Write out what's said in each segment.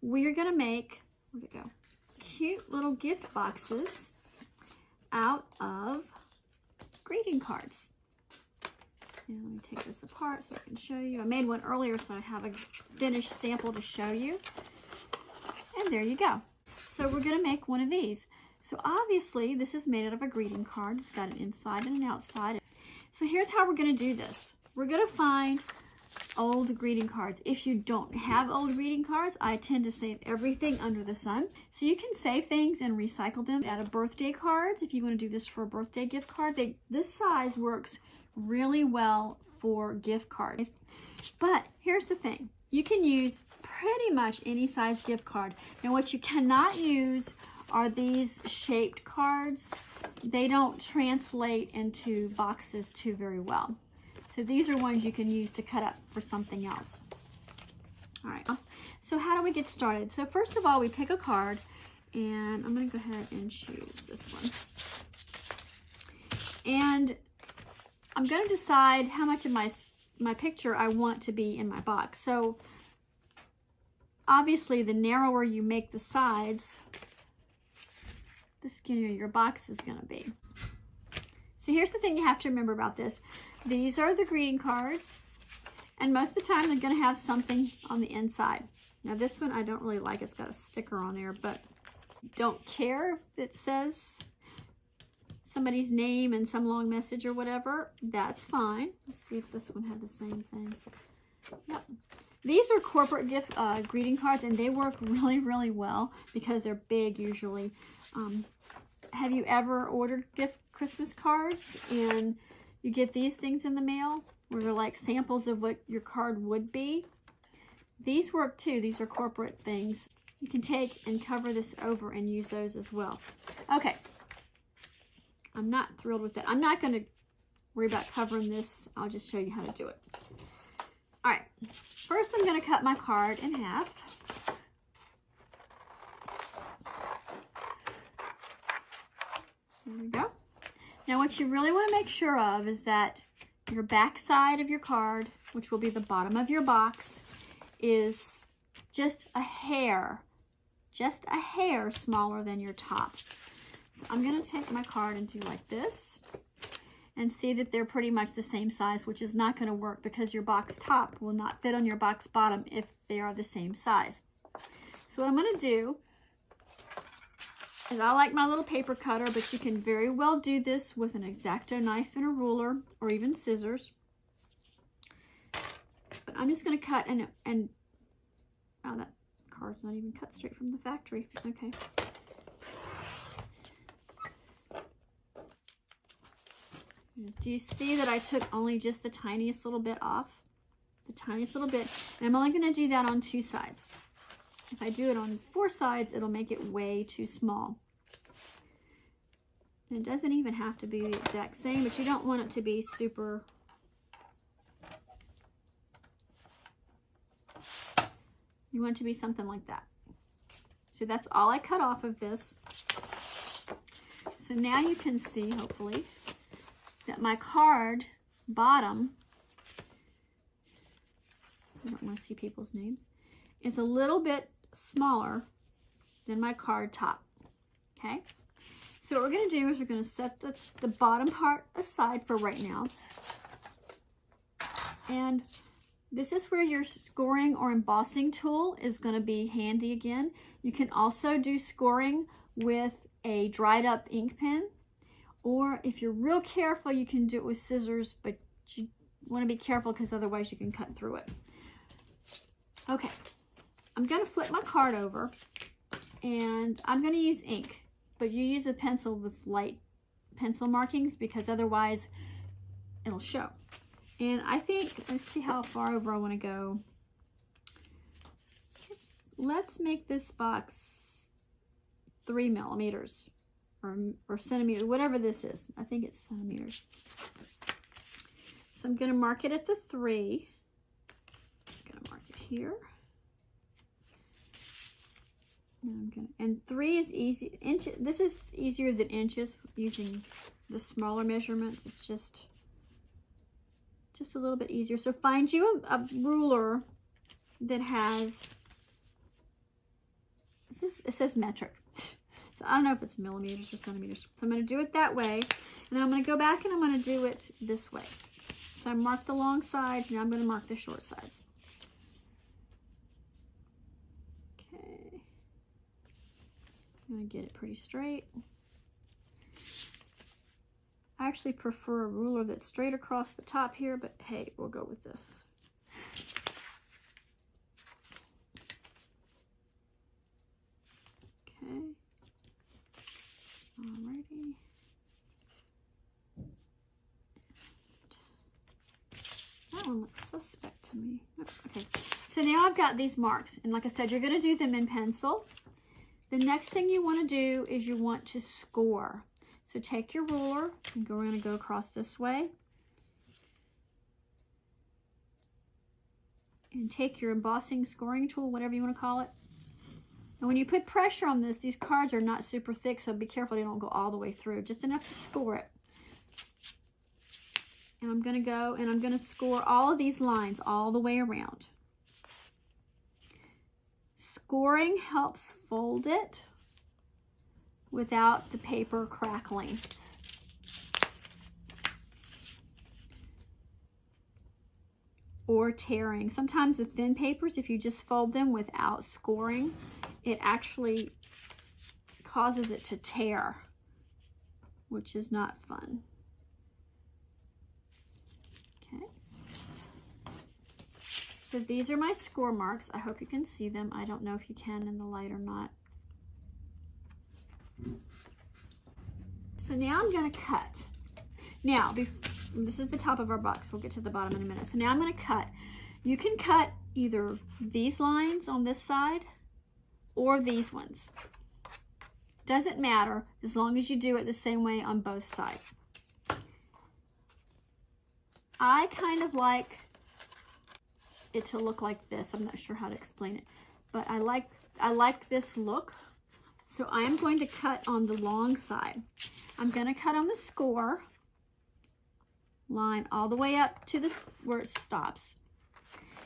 we're gonna make, where'd it go? Cute little gift boxes out of greeting cards. And let me take this apart so I can show you. I made one earlier, so I have a finished sample to show you. And there you go. So we're gonna make one of these. So obviously this is made out of a greeting card. It's got an inside and an outside. So here's how we're gonna do this. We're gonna find old greeting cards. If you don't have old greeting cards, I tend to save everything under the sun. So you can save things and recycle them out of birthday cards. If you want to do this for a birthday gift card, this size works really well for gift cards. But here's the thing. You can use pretty much any size gift card. Now what you cannot use are these shaped cards. They don't translate into boxes too very well. So these are ones you can use to cut up for something else. All right, so how do we get started? So first of all, we pick a card, and I'm gonna go ahead and choose this one. And I'm gonna decide how much of my picture I want to be in my box. So obviously the narrower you make the sides, the skinnier your box is gonna be. So here's the thing you have to remember about this. These are the greeting cards, and most of the time they're going to have something on the inside. Now this one I don't really like. It's got a sticker on there, but don't care if it says somebody's name and some long message or whatever. That's fine. Let's see if this one had the same thing. Yep. These are corporate gift greeting cards, and they work really, really well because they're big usually. Have you ever ordered Christmas cards and you get these things in the mail where they're like samples of what your card would be? These work too. These are corporate things. You can take and cover this over and use those as well. Okay. I'm not thrilled with that. I'm not going to worry about covering this. I'll just show you how to do it. All right. First, I'm going to cut my card in half. There we go. Now what you really want to make sure of is that your back side of your card, which will be the bottom of your box, is just a hair smaller than your top. So I'm going to take my card and do like this and see that they're pretty much the same size, which is not going to work because your box top will not fit on your box bottom if they are the same size. So what I'm going to do, and I like my little paper cutter, but you can very well do this with an X-Acto knife and a ruler or even scissors. But I'm just going to cut and oh, that card's not even cut straight from the factory. Okay. Do you see that I took only just the tiniest little bit off? The tiniest little bit. And I'm only going to do that on 2 sides. If I do it on 4 sides, it'll make it way too small. And it doesn't even have to be the exact same, but you don't want it to be super... You want it to be something like that. So that's all I cut off of this. So now you can see, hopefully, that my card bottom, I don't want to see people's names, is a little bit smaller than my card top. Okay, so what we're going to do is we're going to set the bottom part aside for right now, and this is where your scoring or embossing tool is going to be handy again. You can also do scoring with a dried up ink pen, or if you're real careful you can do it with scissors, but you want to be careful because otherwise you can cut through it. Okay, I'm going to flip my card over, and I'm going to use ink, but you use a pencil with light pencil markings because otherwise it'll show. And I think, let's see how far over I want to go. Oops. Let's make this box 3 millimeters or centimeters, whatever this is. I think it's centimeters. So I'm going to mark it at the 3. I'm going to mark it here. And 3 is easy. This is easier than inches using the smaller measurements. It's just a little bit easier. So find you a ruler that has it says metric. So I don't know if it's millimeters or centimeters. So I'm going to do it that way. And then I'm going to go back and I'm going to do it this way. So I marked the long sides. Now I'm going to mark the short sides. Okay. I'm going to get it pretty straight. I actually prefer a ruler that's straight across the top here, but hey, we'll go with this. Okay. Alrighty. That one looks suspect to me. Okay, so now I've got these marks, and like I said, you're going to do them in pencil. The next thing you want to do is you want to score. So take your ruler and we're going to go across this way. And take your embossing scoring tool, whatever you want to call it. And when you put pressure on this, these cards are not super thick, so be careful they don't go all the way through. Just enough to score it. And I'm going to go and I'm going to score all of these lines all the way around. Scoring helps fold it without the paper crackling. Or tearing. Sometimes the thin papers, if you just fold them without scoring, it actually causes it to tear, which is not fun. Okay. So these are my score marks. I hope you can see them. I don't know if you can in the light or not. So now I'm going to cut. Now, this is the top of our box. We'll get to the bottom in a minute. So now I'm going to cut. You can cut either these lines on this side or these ones. Doesn't matter as long as you do it the same way on both sides. I kind of like it to look like this. I'm not sure how to explain it, but I like this look. So I am going to cut on the long side. I'm going to cut on the score line all the way up to this where it stops.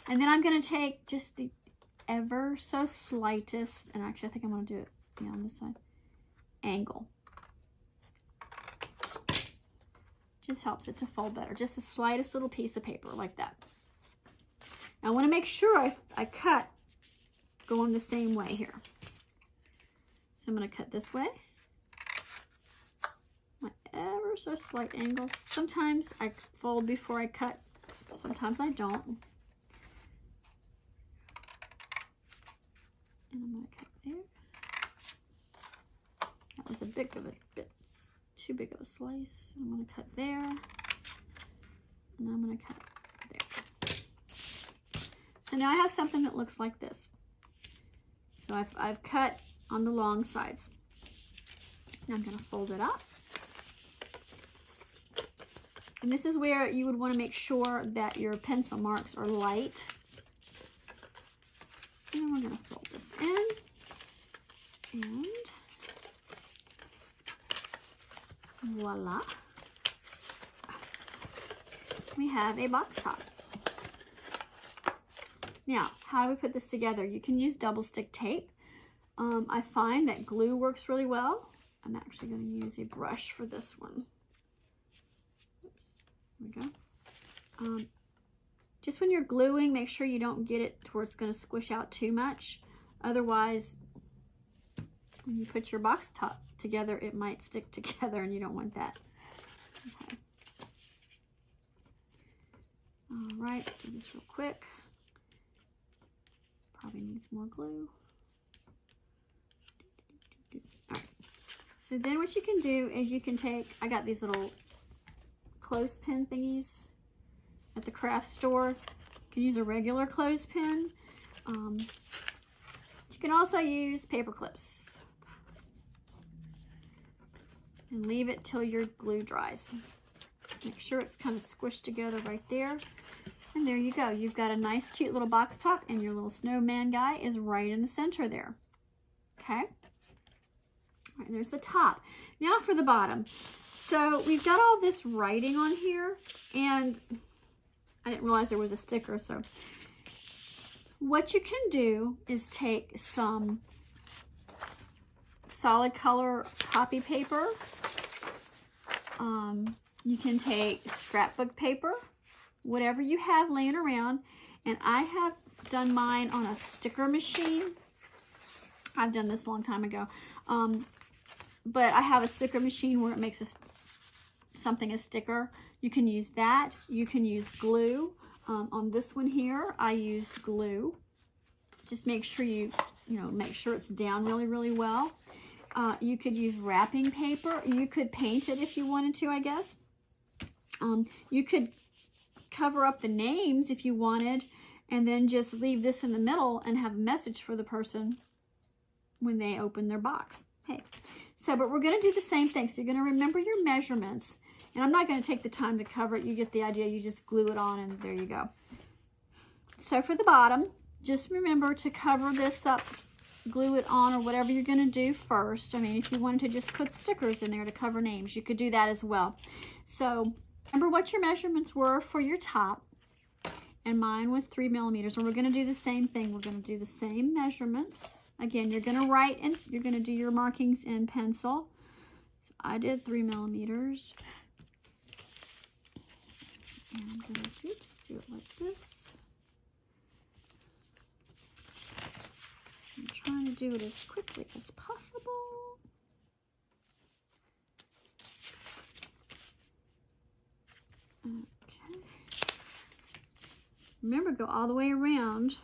And then I'm going to take just the ever so slightest, and actually I think I'm going to do it on this side, angle. Just helps it to fold better. Just the slightest little piece of paper like that. Now I want to make sure I cut going the same way here. So I'm going to cut this way. My ever so slight angles. Sometimes I fold before I cut. Sometimes I don't. And I'm going to cut there. That was a bit too big of a slice. I'm going to cut there. And I'm going to cut there. So now I have something that looks like this. So I've cut on the long sides. Now I'm going to fold it up. And this is where you would want to make sure that your pencil marks are light. And then we're going to fold this in. And voila. We have a box top. Now, how do we put this together? You can use double stick tape. I find that glue works really well. I'm actually going to use a brush for this one. Oops, there we go. Just when you're gluing, make sure you don't get it to where it's going to squish out too much. Otherwise, when you put your box top together, it might stick together and you don't want that. Okay. All right, do this real quick. Probably needs more glue. All right. So then what you can do is you can take, I got these little clothespin thingies at the craft store. You can use a regular clothespin. You can also use paper clips. And leave it till your glue dries. Make sure it's kind of squished together right there. And there you go. You've got a nice cute little box top and your little snowman guy is right in the center there. Okay. All right, there's the top. Now for the bottom. So we've got all this writing on here and I didn't realize there was a sticker. So what you can do is take some solid color copy paper. You can take scrapbook paper, whatever you have laying around. And I have done mine on a sticker machine. I've done this a long time ago. But I have a sticker machine where it makes something a sticker. You can use that. You can use glue. On this one here, I used glue. Just make sure make sure it's down really, really well. You could use wrapping paper. You could paint it if you wanted to, I guess. You could cover up the names if you wanted, and then just leave this in the middle and have a message for the person when they open their box. Hey, but we're going to do the same thing. So you're going to remember your measurements. And I'm not going to take the time to cover it. You get the idea. You just glue it on and there you go. So for the bottom, just remember to cover this up, glue it on, or whatever you're going to do first. I mean, if you wanted to just put stickers in there to cover names, you could do that as well. So remember what your measurements were for your top. And mine was 3 millimeters. And we're going to do the same thing. We're going to do the same measurements. Again, you're going to write and you're going to do your markings in pencil. So I did 3 millimeters. And I'm going to do it like this. I'm trying to do it as quickly as possible. Okay. Remember, go all the way around.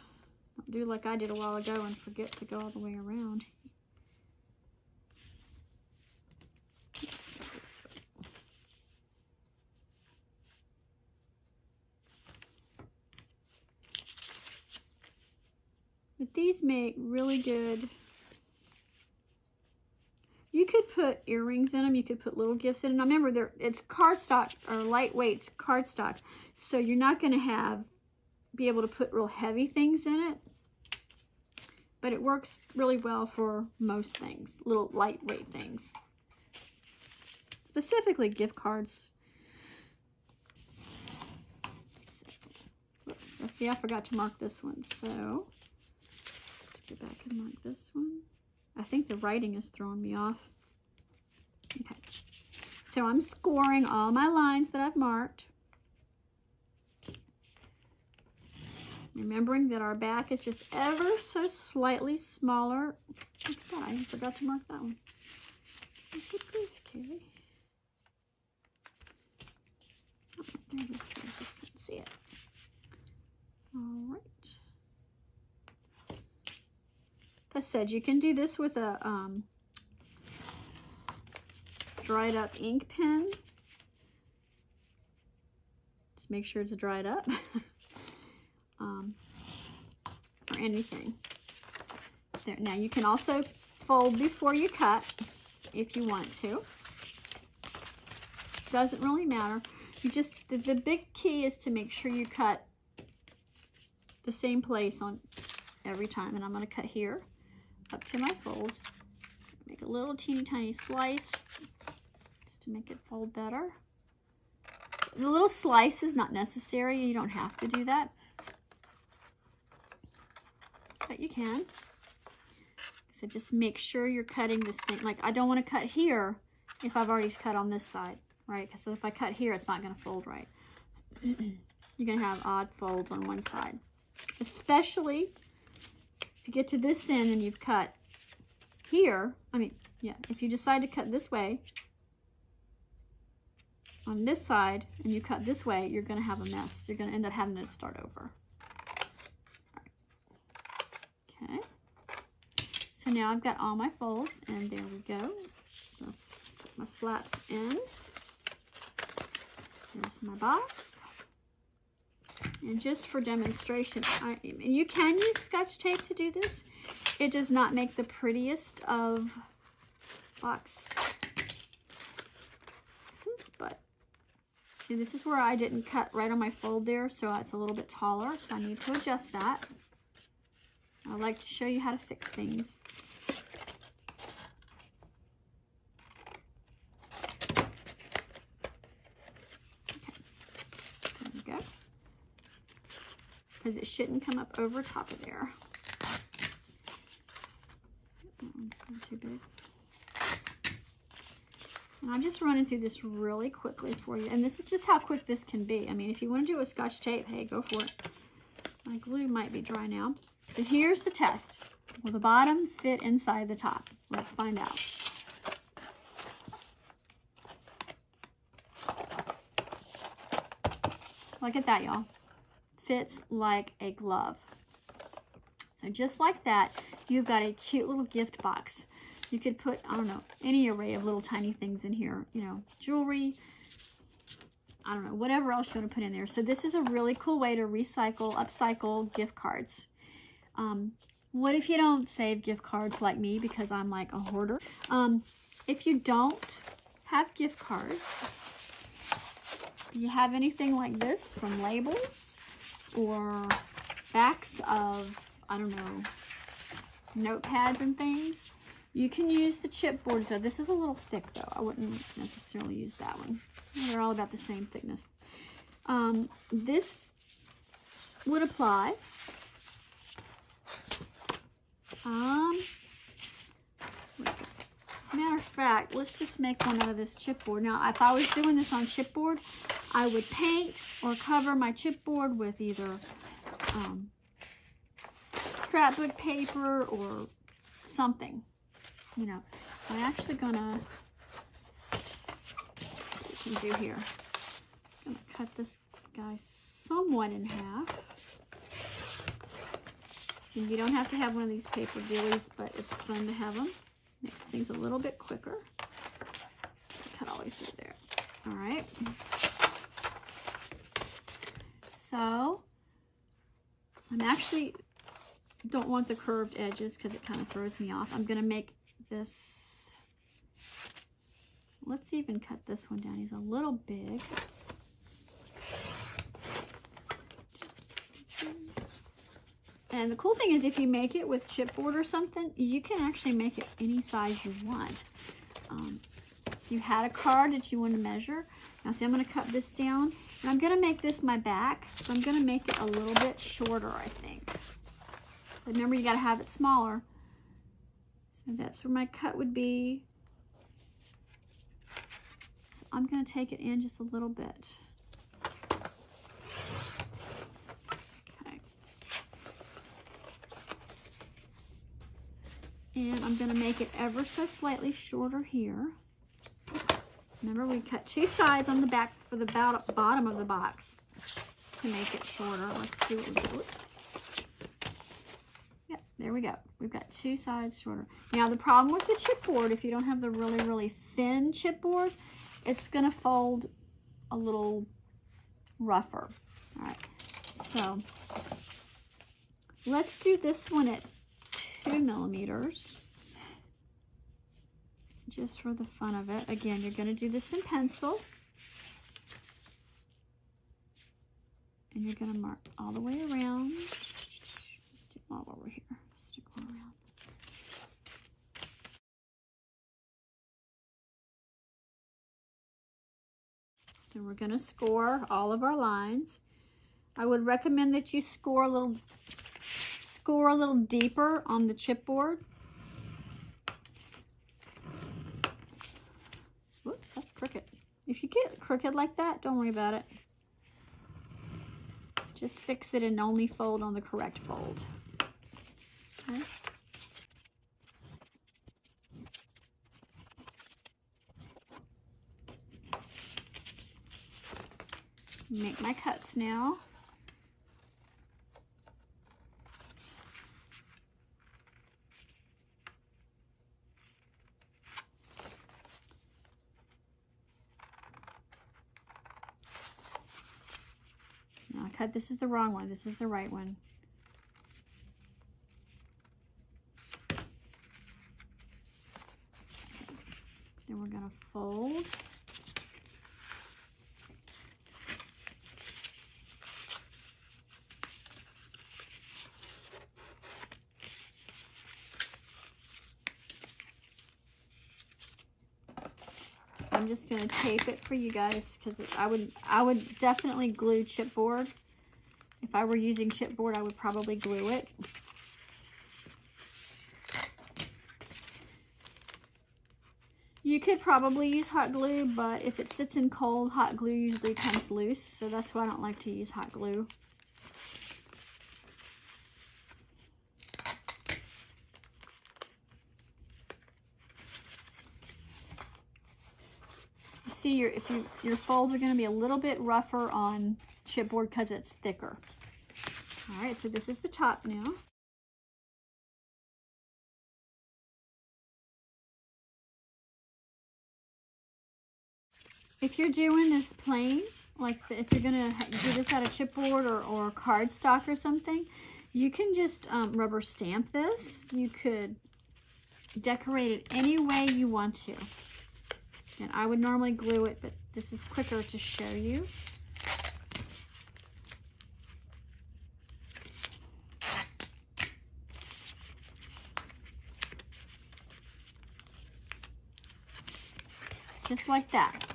Don't do like I did a while ago and forget to go all the way around. But these make really good. You could put earrings in them. You could put little gifts in them. Now remember, it's cardstock or lightweight cardstock, so you're not going to be able to put real heavy things in it. But it works really well for most things, little lightweight things. Specifically gift cards. So, let's see, I forgot to mark this one. So let's go back and mark this one. I think the writing is throwing me off. Okay. So I'm scoring all my lines that I've marked. Remembering that our back is just ever so slightly smaller. What's that? I forgot to mark that one. Good grief, Carrie. Oh, there it is. I just couldn't see it. All right. Like I said, you can do this with a dried up ink pen. Just make sure it's dried up. Or anything. There. Now you can also fold before you cut if you want to. Doesn't really matter. You just the big key is to make sure you cut the same place on every time. And I'm going to cut here up to my fold. Make a little teeny tiny slice just to make it fold better. The little slice is not necessary. You don't have to do that. But you can. So just make sure you're cutting the same. Like I don't want to cut here if I've already cut on this side, right? Because if I cut here, it's not going to fold right. You're going to have odd folds on one side. Especially if you get to this end and you've cut here. If you decide to cut this way on this side and you cut this way, you're going to have a mess. You're going to end up having to start over. Okay, so now I've got all my folds, and there we go. So put my flaps in. Here's my box. And just for demonstration, you can use Scotch tape to do this. It does not make the prettiest of boxes, but see, this is where I didn't cut right on my fold there, so it's a little bit taller, so I need to adjust that. I like to show you how to fix things. Okay, there we go. Because it shouldn't come up over top of there. That one's not too big. And I'm just running through this really quickly for you. And this is just how quick this can be. I mean, if you want to do it with Scotch tape, hey, go for it. My glue might be dry now. So here's the test. Will the bottom fit inside the top? Let's find out. Look at that, y'all. Fits like a glove. So just like that, you've got a cute little gift box. You could put, I don't know, any array of little tiny things in here. You know, jewelry, I don't know, whatever else you want to put in there. So this is a really cool way to recycle, upcycle gift cards. What if you don't save gift cards like me, because I'm like a hoarder? If you don't have gift cards, do you have anything like this from labels or backs of, I don't know, notepads and things? You can use the chipboard. So this is a little thick though. I wouldn't necessarily use that one. They're all about the same thickness. This would apply. Matter of fact, let's just make one out of this chipboard. Now, if I was doing this on chipboard, I would paint or cover my chipboard with either scrapbook paper or something. You know, I'm actually gonna, what we can do here. I'm gonna cut this guy somewhat in half. And you don't have to have one of these paper dealies, but it's fun to have them. Makes things a little bit quicker. Cut all the way through there. All right. So I'm actually don't want the curved edges because it kind of throws me off. I'm going to make this, let's even cut this one down. He's a little big. And the cool thing is if you make it with chipboard or something, you can actually make it any size you want. If you had a card that you want to measure, now see, I'm going to cut this down, and I'm going to make this my back, so I'm going to make it a little bit shorter, I think. Remember, you got to have it smaller. So that's where my cut would be. So I'm going to take it in just a little bit. And I'm going to make it ever so slightly shorter here. Remember, we cut two sides on the back for the bottom of the box to make it shorter. Let's see what we get. Whoops. Yep, there we go. We've got two sides shorter. Now, the problem with the chipboard, if you don't have the really, really thin chipboard, it's going to fold a little rougher. All right, so let's do this one at 2 millimeters, just for the fun of it. Again, you're going to do this in pencil, and you're going to mark all the way around. Just do all over here. Just do all around. Then we're going to score all of our lines. I would recommend that you score a little deeper on the chipboard. Whoops, that's crooked. If you get crooked like that, don't worry about it. Just fix it and only fold on the correct fold. Okay. Make my cuts now. This is the wrong one. This is the right one. Then we're going to fold. I'm just going to tape it for you guys because I would definitely glue chipboard. If I were using chipboard, I would probably glue it. You could probably use hot glue, but if it sits in cold, hot glue usually comes loose, so that's why I don't like to use hot glue. You see, your folds are going to be a little bit rougher on chipboard because it's thicker. All right, so this is the top now. If you're doing this plain, like if you're gonna do this out of chipboard or cardstock or something, you can just rubber stamp this. You could decorate it any way you want to. And I would normally glue it, but this is quicker to show you. Just like that.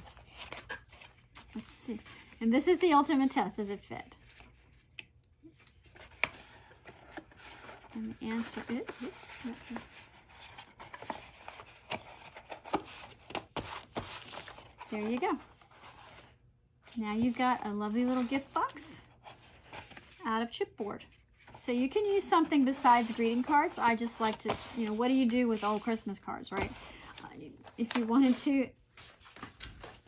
Let's see. And this is the ultimate test. Does it fit? And the answer is, there you go. Now you've got a lovely little gift box out of chipboard. So you can use something besides greeting cards. I just like to, you know, what do you do with old Christmas cards, right? If you wanted to,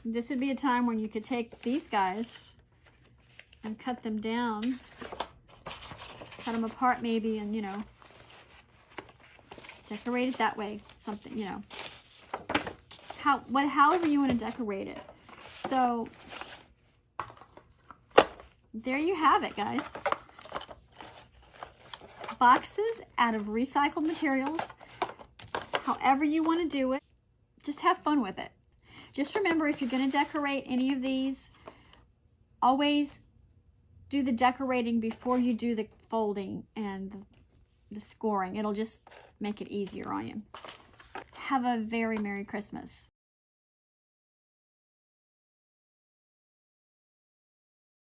this would be a time when you could take these guys and cut them down, cut them apart maybe, and, you know, decorate it that way. Something, you know, however you want to decorate it. So there you have it, guys. Boxes out of recycled materials. However you want to do it, just have fun with it. Just remember, if you're going to decorate any of these, always do the decorating before you do the folding and the scoring. It'll just make it easier on you. Have a very Merry Christmas.